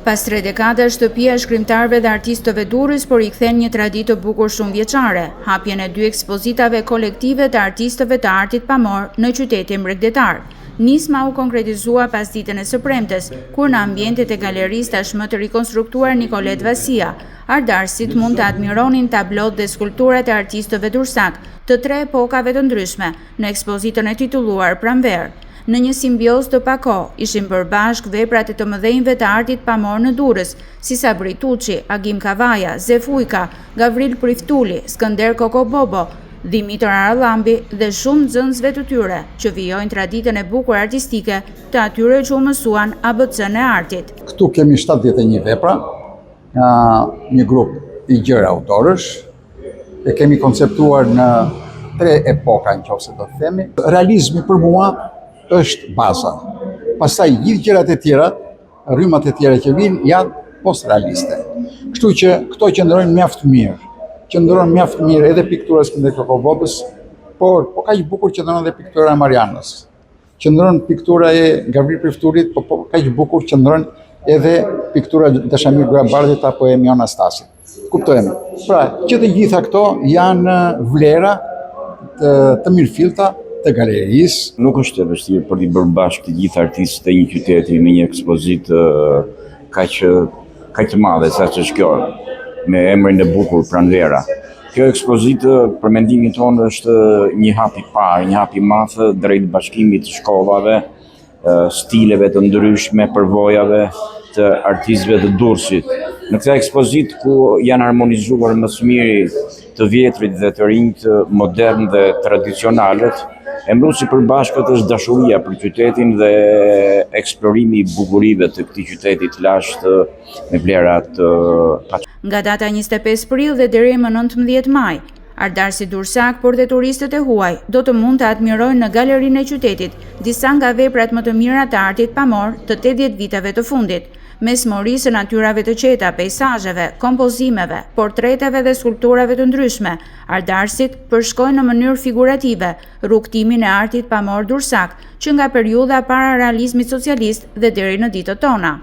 Pas 3 dekada, shtëpia e shkrimtarëve dhe artistëve Durrës por I kthen një traditë të bukur shumë vjeçare, hapjen e 2 ekspozitave kolektive të artistëve të artit pamor në qytetin bregdetar. Nisma u konkretizua pas ditën e së premtes, kur në ambientet e galerisë tashmë të rikonstruktuar Nikolet Vasia, ardharësit mund të admironin tablot dhe skulpturat e artistëve dursak të 3 epokave të ndryshme në ekspozitën e titulluar Pranverë. Në një simbioz të pako, ishin përbashk veprat e të mëdhenjve të artit pamor në Durrës, si Sabri Tuçi, Agim Kavaja, Zef Ujka, Gavril Priftuli, Skënder Kokobobo, Dimitër Arallambi dhe shumë nxënësve të tyre, që vijojnë traditën e bukur artistike të atyre që u mësuan ABC-n e artit. Këtu kemi 71 vepra, nga një grup I gjerë autorësh, e kemi konceptuar në 3 epoka nëse do të themi. Realizmi për mua është baza. Pastaj gjithë gjërat e tjera, rrymat e tjera që vinë janë post-realiste. Kështu që këto qëndrojnë mjaft mirë. Qëndron mjaft mirë edhe piktura e Skënder Kokobobës, por kaq bukur qëndron edhe piktura e Marianës. Qëndron piktura e Gavril Priftulit, po kaq bukur qëndron edhe piktura e Dashamir Grabardhit apo e Mion Astasit. Kuptojmë. Pra, që të gjitha këto janë vlera të mirëfillta të galerisë. Nuk është e vështirë për t'i bërë bashkë të gjithë artistët e një qyteti në një ekspozitë kaq të madhe sa është kjo, me emrin e bukur Pranvera. Kjo ekspozitë për mendimin tonë është një hap I parë, një hap I madh drejt bashkimit të shkollave, stileve të ndryshme, përvojave të artistëve të Durrësit. Në këtë ekspozitë ku janë harmonizuar më së miri të vjetrit dhe të rinjt, modern dhe tradicionalet, e mbrusi përbashkët është dashuria për qytetin dhe eksplorimi I bukurive të këtij qyteti të lashtë me vlera të paqësshme. Nga data 25 prill dhe deri më 19 maj, ardharësit dursak por dhe turistët e huaj do të mund të admirojnë në galerinë e qytetit disa nga veprat më të mira të artit pamor të 80 viteve të fundit, mes morisë së natyrave të qeta, peizazheve, kompozimeve, portreteve dhe skulpturave të ndryshme. Ardharësit përshkojnë në mënyrë figurative rrugtimin e artit pamor dursak, që nga periudha para realizmit socialist dhe deri në ditët tona.